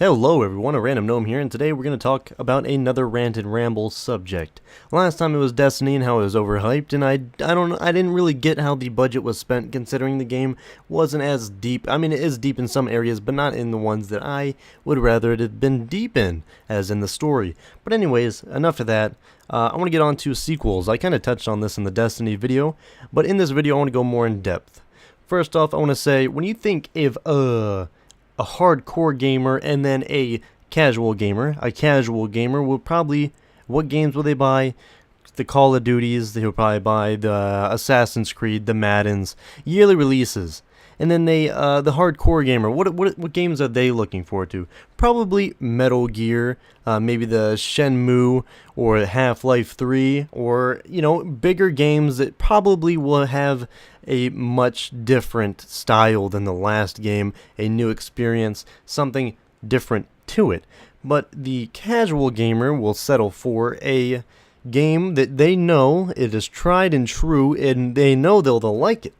Hello everyone, a random gnome here, and today we're going to talk about another Rant and Ramble subject. Last time it was Destiny and how it was overhyped, and I didn't really get how the budget was spent considering the game wasn't as deep. I mean, it is deep in some areas, but not in the ones that I would rather it had been deep in, as in the story. But anyways, enough of that. I want to get on to sequels. I kind of touched on this in the Destiny video, but in this video I want to go more in depth. First off, I want to say, when you think of a hardcore gamer and then a casual gamer will probably, what games will they buy? The Call of Duties, they'll probably buy the Assassin's Creed, the Maddens, yearly releases. And then the hardcore gamer, what games are they looking forward to? Probably Metal Gear, maybe the Shenmue or Half-Life 3, or, you know, bigger games that probably will have a much different style than the last game, a new experience, something different to it. But the casual gamer will settle for a game that they know it is tried and true, and they know they'll like it.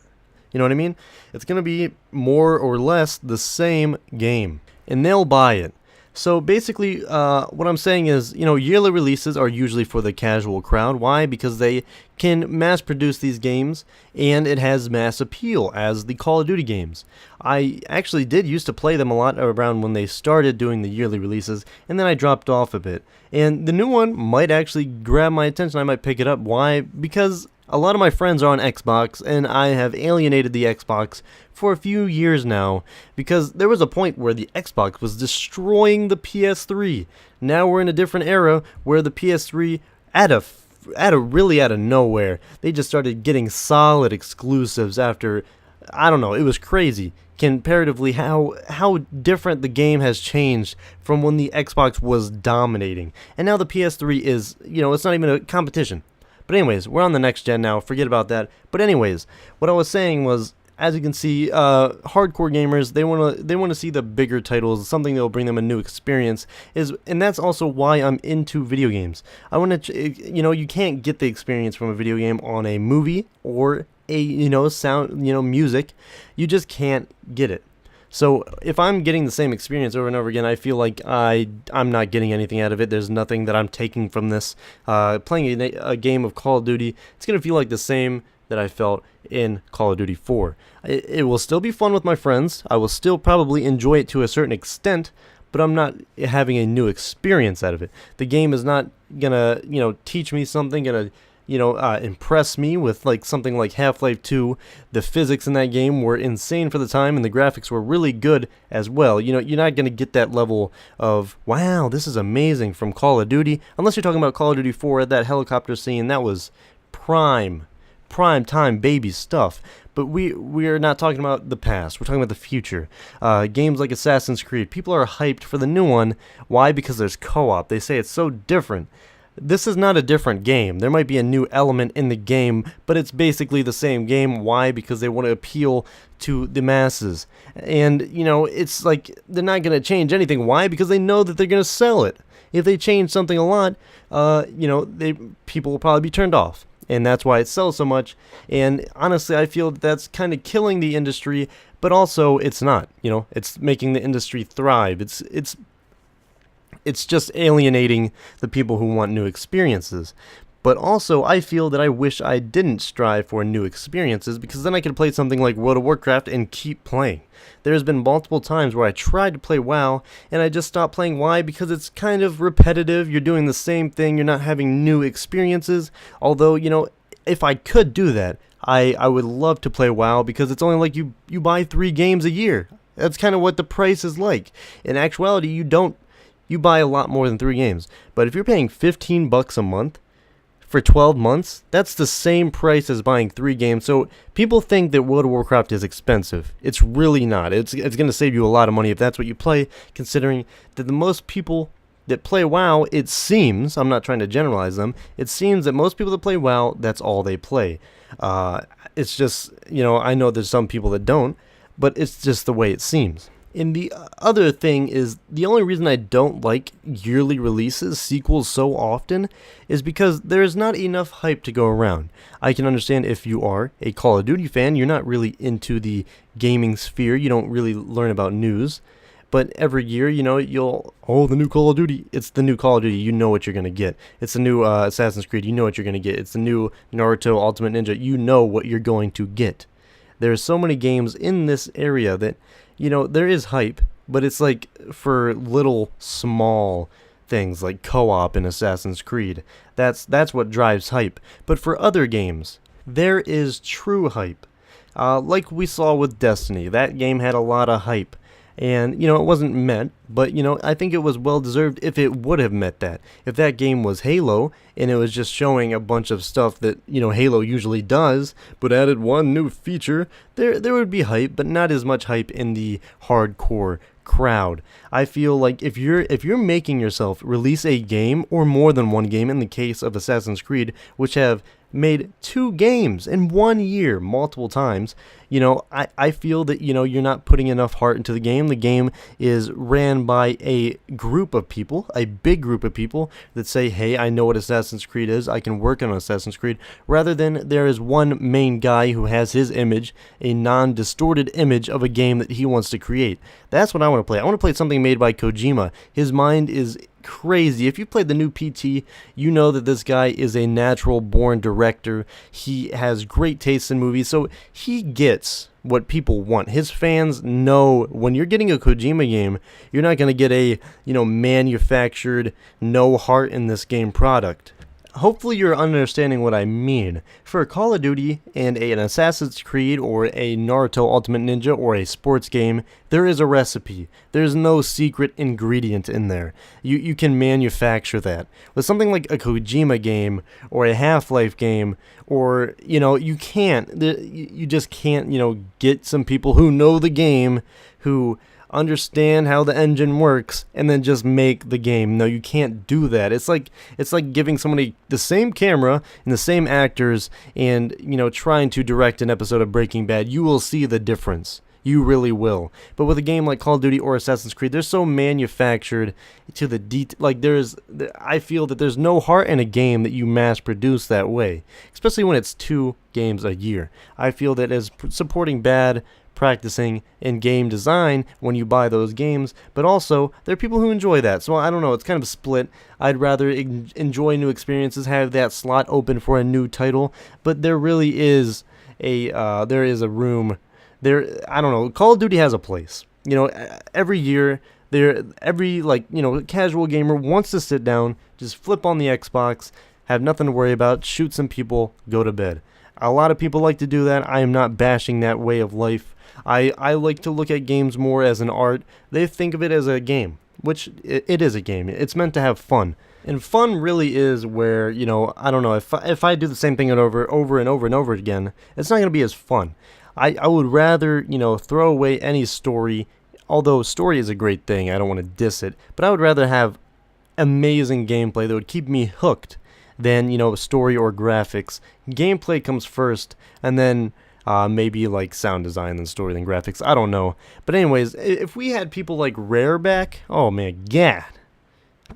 You know what I mean? It's going to be more or less the same game, and they'll buy it. So basically, what I'm saying is, you know, yearly releases are usually for the casual crowd. Why? Because they can mass produce these games, and it has mass appeal as the Call of Duty games. I actually did used to play them a lot around when they started doing the yearly releases, and then I dropped off a bit. And the new one might actually grab my attention. I might pick it up. Why? Because a lot of my friends are on Xbox, and I have alienated the Xbox for a few years now, because there was a point where the Xbox was destroying the PS3. Now we're in a different era where the PS3, really out of nowhere, they just started getting solid exclusives after, I don't know, it was crazy. Comparatively, how different the game has changed from when the Xbox was dominating. And now the PS3 is, you know, it's not even a competition. But anyways, we're on the next gen now, forget about that. But anyways, what I was saying was, as you can see, hardcore gamers, they want to see the bigger titles, something that will bring them a new experience, and that's also why I'm into video games. I want to, you know, you can't get the experience from a video game on a movie or a, you know, sound, you know, music. You just can't get it. So if I'm getting the same experience over and over again, I feel like I'm not getting anything out of it. There's nothing that I'm taking from this. Playing a game of Call of Duty, it's going to feel like the same that I felt in Call of Duty 4. It will still be fun with my friends. I will still probably enjoy it to a certain extent, but I'm not having a new experience out of it. The game is not going to, you know, teach me something, going to, you know, impress me with like something like Half-Life 2. The physics in that game were insane for the time, and the graphics were really good as well. You know, you're not going to get that level of, wow, this is amazing from Call of Duty, unless you're talking about Call of Duty 4, that helicopter scene. That was prime time baby stuff. But we are not talking about the past. We're talking about the future. Games like Assassin's Creed, people are hyped for the new one. Why? Because there's co-op. They say it's so different. This is not a different game. There might be a new element in the game, but it's basically the same game. Why? Because they want to appeal to the masses. And, you know, it's like they're not going to change anything. Why? Because they know that they're going to sell it. If they change something a lot, you know, people will probably be turned off. And that's why it sells so much. And honestly, I feel that's kind of killing the industry, but also it's not. You know, it's making the industry thrive. It's just alienating the people who want new experiences. But also, I feel that I wish I didn't strive for new experiences, because then I could play something like World of Warcraft and keep playing. There's been multiple times where I tried to play WoW, and I just stopped playing. Why? Because it's kind of repetitive. You're doing the same thing. You're not having new experiences. Although, you know, if I could do that, I would love to play WoW, because it's only like you buy 3 games a year. That's kind of what the price is like. In actuality, you buy a lot more than 3 games. But if you're paying $15 a month for 12 months, that's the same price as buying 3 games. So people think that World of Warcraft is expensive. It's really not. It's going to save you a lot of money if that's what you play, considering that the most people that play WoW, it seems, I'm not trying to generalize them, it seems that most people that play WoW, that's all they play. It's just, you know, I know there's some people that don't, but it's just the way it seems. And the other thing is, the only reason I don't like yearly releases, sequels so often, is because there is not enough hype to go around. I can understand if you are a Call of Duty fan, you're not really into the gaming sphere, you don't really learn about news. But every year, the new Call of Duty. It's the new Call of Duty. You know what you're going to get. It's the new Assassin's Creed. You know what you're going to get. It's the new Naruto Ultimate Ninja. You know what you're going to get. There's so many games in this area that, there is hype, but it's like for little small things like co-op in Assassin's Creed. That's what drives hype. But for other games, there is true hype. Like we saw with Destiny. That game had a lot of hype. And, it wasn't met, but, I think it was well-deserved if it would have met that. If that game was Halo, and it was just showing a bunch of stuff that, Halo usually does, but added one new feature, there would be hype, but not as much hype in the hardcore crowd. I feel like if you're making yourself release a game, or more than one game in the case of Assassin's Creed, which have made 2 games in 1 year multiple times, I feel that, you're not putting enough heart into the game. The game is ran by a group of people, a big group of people that say, hey, I know what Assassin's Creed is, I can work on Assassin's Creed, rather than there is one main guy who has his image, a non-distorted image of a game that he wants to create. That's what I want to play. I want to play something made by Kojima. His mind is crazy. If you played the new PT, you know that this guy is a natural born director. He has great taste in movies, so he gets what people want. His fans know when you're getting a Kojima game, you're not going to get a, manufactured, no heart in this game product. Hopefully you're understanding what I mean. For a Call of Duty and an Assassin's Creed or a Naruto Ultimate Ninja or a sports game, there is a recipe. There's no secret ingredient in there. You can manufacture that. With something like a Kojima game or a Half-Life game, or, you can't. You just can't, get some people who know the game, who understand how the engine works, and then just make the game. No, you can't do that. It's like giving somebody the same camera and the same actors and, trying to direct an episode of Breaking Bad. You will see the difference. You really will. But with a game like Call of Duty or Assassin's Creed, they're so manufactured to the detail. Like, I feel that there's no heart in a game that you mass produce that way, especially when it's 2 games a year. I feel that as supporting bad practicing in game design when you buy those games, but also there are people who enjoy that. So I don't know, it's kind of split. I'd rather enjoy new experiences, have that slot open for a new title, but there really is a room there. I don't know, Call of Duty has a place. Every year every casual gamer wants to sit down, just flip on the Xbox, have nothing to worry about, shoot some people, go to bed. A lot of people like to do that. I am not bashing that way of life. I like to look at games more as an art. They think of it as a game, which it is a game. It's meant to have fun. And fun really is where, I don't know, if I do the same thing over and over again, it's not going to be as fun. I would rather, throw away any story, although story is a great thing. I don't want to diss it, but I would rather have amazing gameplay that would keep me hooked than, story or graphics. Gameplay comes first, and then maybe like sound design and story than graphics. I don't know. But anyways, if we had people like Rare back, oh man, God,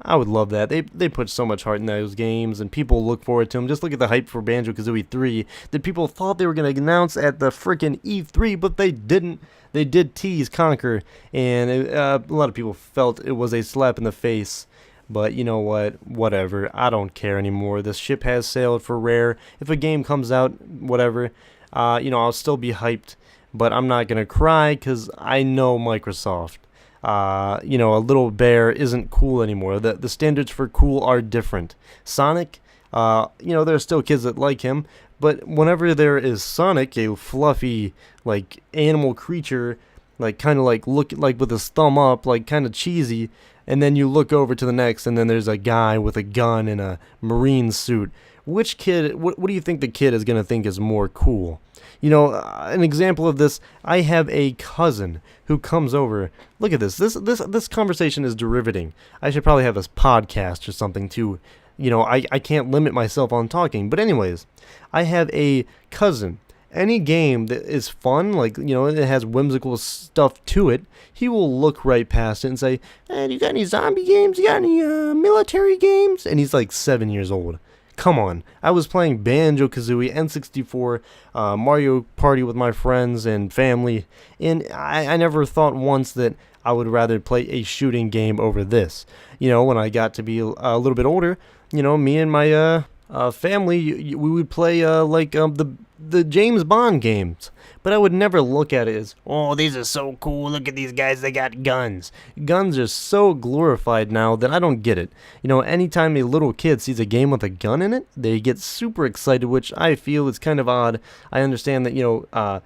I would love that. They put so much heart in those games, and people look forward to them. Just look at the hype for Banjo-Kazooie 3 that people thought they were going to announce at the freaking E3, but they didn't. They did tease Conquer, and a lot of people felt it was a slap in the face. But you know what? Whatever. I don't care anymore. This ship has sailed for Rare. If a game comes out, whatever, I'll still be hyped. But I'm not going to cry because I know Microsoft. A little bear isn't cool anymore. The standards for cool are different. Sonic, there are still kids that like him. But whenever there is Sonic, a fluffy, like, animal creature, like, kind of like, look like with his thumb up, like, kind of cheesy, and then you look over to the next, and then there's a guy with a gun in a marine suit. Which kid, what do you think the kid is going to think is more cool? An example of this, I have a cousin who comes over. Look at this. This conversation is derivating. I should probably have a podcast or something too. I can't limit myself on talking. But anyways, I have a cousin. Any game that is fun, like, it has whimsical stuff to it, he will look right past it and say, hey, you got any zombie games? You got any military games? And he's like 7 years old. Come on. I was playing Banjo-Kazooie, N64, Mario Party with my friends and family, and I never thought once that I would rather play a shooting game over this. You know, when I got to be a little bit older, you know, me and my family, we would play the James Bond games. But I would never look at it as, oh, these are so cool, look at these guys, they got guns. Guns are so glorified now that I don't get it. You know, anytime a little kid sees a game with a gun in it, they get super excited, which I feel is kind of odd. I understand that, you know,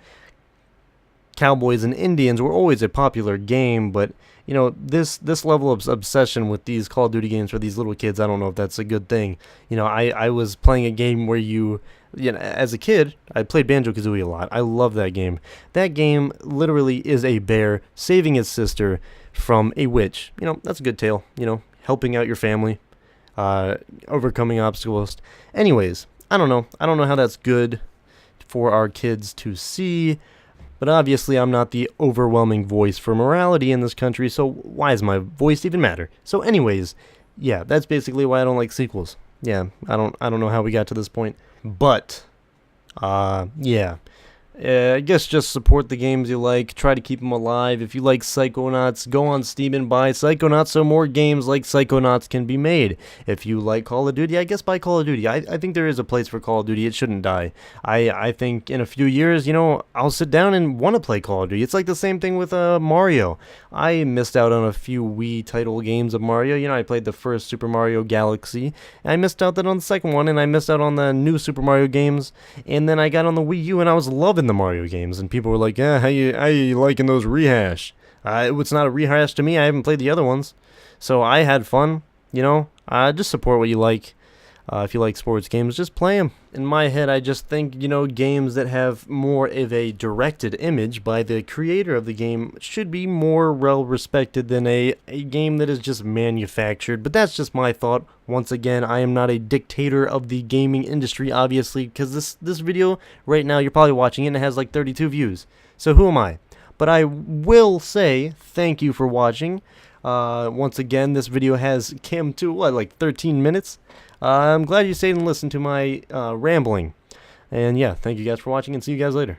Cowboys and Indians were always a popular game, but you know, this level of obsession with these Call of Duty games for these little kids, I don't know if that's a good thing. You know, I was playing a game where you know, as a kid, I played Banjo-Kazooie a lot. I love that game. That game literally is a bear saving his sister from a witch. You know, that's a good tale. You know, helping out your family, overcoming obstacles. Anyways, I don't know. I don't know how that's good for our kids to see. But obviously I'm not the overwhelming voice for morality in this country, so why does my voice even matter? So anyways, yeah, that's basically why I don't like sequels. Yeah, I don't know how we got to this point. But yeah. I guess just support the games you like, try to keep them alive. If you like Psychonauts, go on Steam and buy Psychonauts so more games like Psychonauts can be made. If you like Call of Duty, I guess buy Call of Duty. I think there is a place for Call of Duty. It shouldn't die. I think in a few years, you know, I'll sit down and want to play Call of Duty. It's like the same thing with Mario. I missed out on a few Wii title games of Mario. You know, I played the first Super Mario Galaxy, and I missed out on the second one, and I missed out on the new Super Mario games, and then I got on the Wii U, and I was loving the Mario games, and people were like, yeah, how you liking those rehash? It's not a rehash to me. I haven't played the other ones, so I had fun. You know, just support what you like. If you like sports games, just play them. In my head, I just think, you know, games that have more of a directed image by the creator of the game should be more well respected than a game that is just manufactured. But that's just my thought. Once again, I am not a dictator of the gaming industry, obviously, because this video right now, you're probably watching it and it has like 32 views. So who am I? But I will say thank you for watching. Once again, this video has come to, what, like 13 minutes? I'm glad you stayed and listened to my rambling. And yeah, thank you guys for watching, and see you guys later.